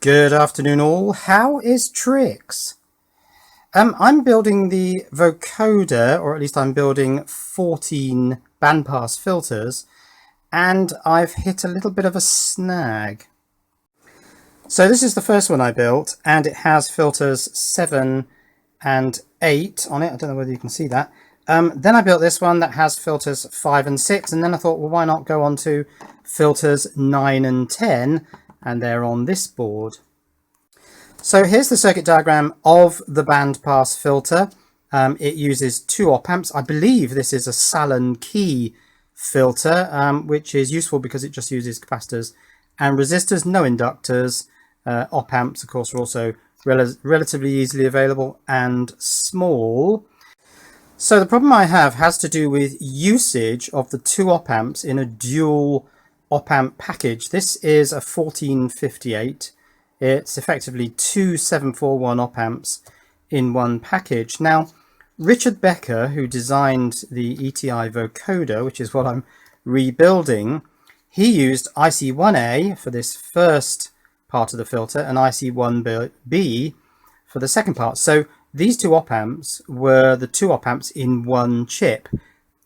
Good afternoon all. How is Tricks? I'm building the Vocoder, or at least I'm building 14 bandpass filters, and I've hit a little bit of a snag. So this is the first one I built, and it has filters 7 and 8 on it. I don't know whether you can see that. Then I built this one that has filters 5 and 6, and then I thought, well, why not go on to filters 9 and 10, and they're on this board. So here's the circuit diagram of the bandpass filter. It uses 2 op-amps. I believe this is a Salon key filter, which is useful because it just uses capacitors and resistors, no inductors. Op-amps, of course, are also relatively easily available and small. So the problem I have has to do with usage of the 2 op-amps in a dual op-amp package. This is a 1458. It's effectively 2 741 op-amps in one package. Now, Richard Becker, who designed the ETI Vocoder, which is what I'm rebuilding, he used IC1A for this first part of the filter and IC1B for the second part. So these 2 op-amps were the 2 op-amps in one chip.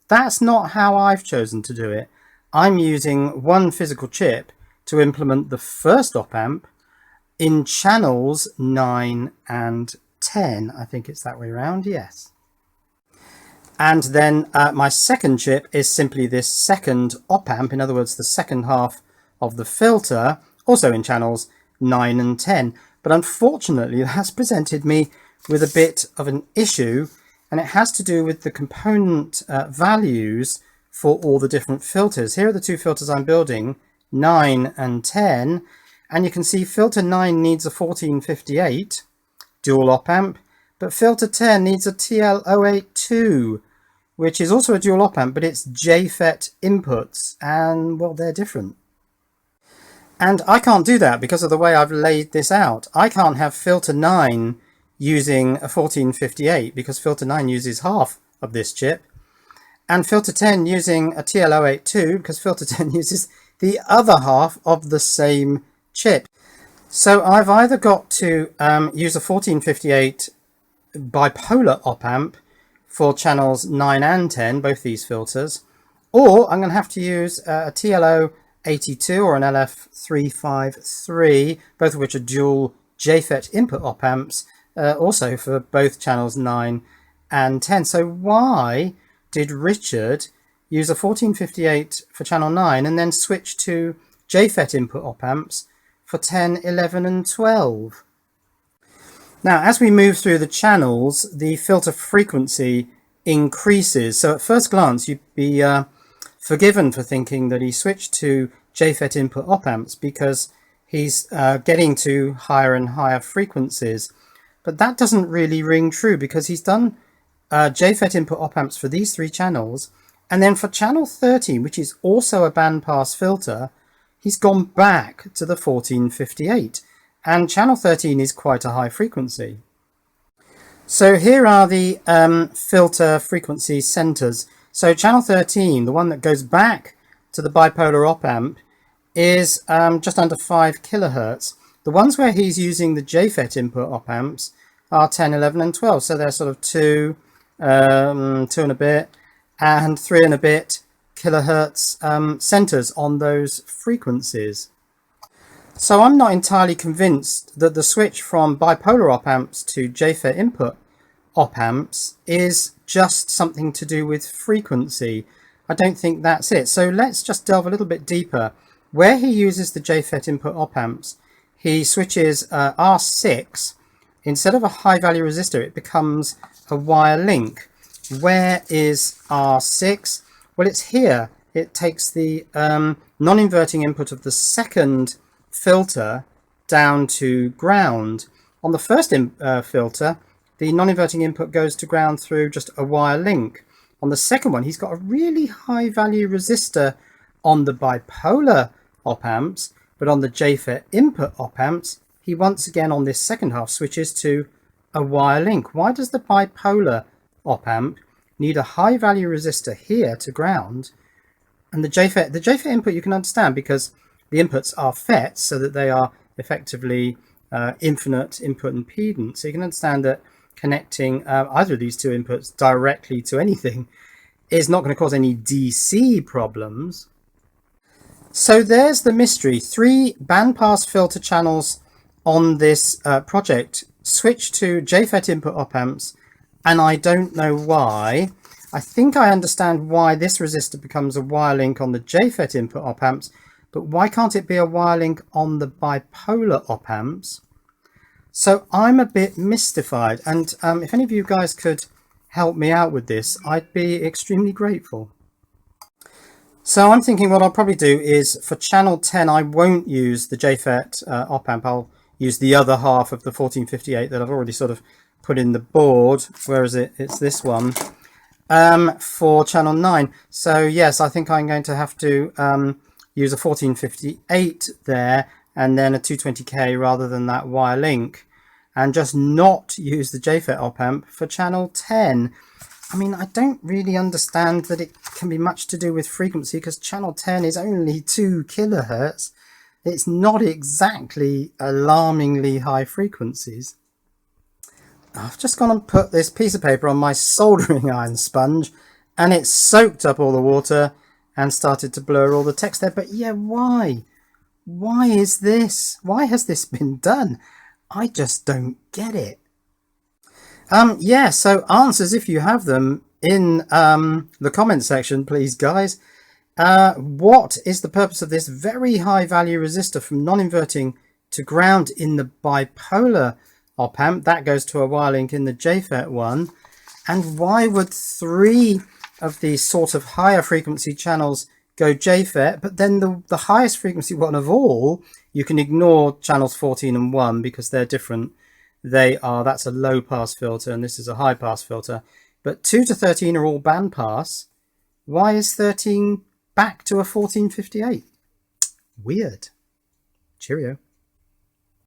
That's not how I've chosen to do it. I'm using one physical chip to implement the first op-amp in channels 9 and 10. I think it's that way around, yes. And then my second chip is simply this second op-amp, in other words, the second half of the filter, also in channels 9 and 10. But unfortunately, that's presented me with a bit of an issue, and it has to do with the component values for all the different filters. Here are the 2 filters I'm building, 9 and 10. And you can see filter 9 needs a 1458 dual op-amp, but filter 10 needs a TL082, which is also a dual op-amp, but it's JFET inputs, and well, they're different. And I can't do that because of the way I've laid this out. I can't have filter 9 using a 1458 because filter 9 uses half of this chip, and filter 10 using a TL082 because filter 10 uses the other half of the same chip. So I've either got to use a 1458 bipolar op-amp for channels 9 and 10, both these filters, or I'm going to have to use a TL082 or an LF353, both of which are dual JFET input op-amps, also for both channels 9 and 10. So why did Richard use a 1458 for channel 9 and then switch to JFET input op-amps for 10, 11 and 12. Now, as we move through the channels, the filter frequency increases. So at first glance, you'd be forgiven for thinking that he switched to JFET input op-amps because he's getting to higher and higher frequencies. But that doesn't really ring true because he's done JFET input op-amps for these 3 channels. And then for channel 13, which is also a bandpass filter, he's gone back to the 1458, and channel 13 is quite a high frequency. So here are the filter frequency centers. So channel 13, the one that goes back to the bipolar op-amp, is just under 5 kilohertz. The ones where he's using the JFET input op-amps are 10, 11 and 12. So they're sort of 2 and a bit, and 3 and a bit kilohertz centers on those frequencies. So I'm not entirely convinced that the switch from bipolar op-amps to JFET input op-amps is just something to do with frequency. I don't think that's it. So let's just delve a little bit deeper. Where he uses the JFET input op-amps, he switches R6. Instead of a high value resistor, it becomes a wire link. Where is R6? Well, it's here. It takes the non-inverting input of the second filter down to ground. On the first filter, the non-inverting input goes to ground through just a wire link. On the second one, he's got a really high value resistor on the bipolar op-amps, but on the JFET input op-amps, he once again on this second half switches to a wire link. Why does the bipolar op-amp need a high value resistor here to ground, and the JFET input you can understand because the inputs are FETs so that they are effectively infinite input impedance. So you can understand that connecting either of these two inputs directly to anything is not going to cause any DC problems. So there's the mystery. 3 bandpass filter channels on this project switch to JFET input op amps, and I don't know why. I think I understand why this resistor becomes a wire link on the JFET input op amps, but why can't it be a wire link on the bipolar op amps? So I'm a bit mystified, and if any of you guys could help me out with this, I'd be extremely grateful. So I'm thinking what I'll probably do is for channel 10, I won't use the JFET op amp. I'll use the other half of the 1458 that I've already sort of put in the board. Where is it? It's this one. For channel 9. So yes, I think I'm going to have to use a 1458 there and then a 220k rather than that wire link, and just not use the JFET op amp for channel 10. I mean, I don't really understand that it can be much to do with frequency, because channel 10 is only 2 kilohertz. It's not exactly alarmingly high frequencies. I've just gone and put this piece of paper on my soldering iron sponge, and it soaked up all the water and started to blur all the text there. But yeah, why? Why is this? Why has this been done? I just don't get it. Yeah, so answers, if you have them, in the comment section, please, guys. What is the purpose of this very high value resistor from non-inverting to ground in the bipolar op amp? That goes to a wire link in the JFET one. And why would 3 of these sort of higher frequency channels go JFET, but then the highest frequency one of all, you can ignore channels 14 and 1 because they're different. That's a low pass filter and this is a high pass filter, but 2 to 13 are all band pass. Why is 13 back to a 1458? Weird. Cheerio.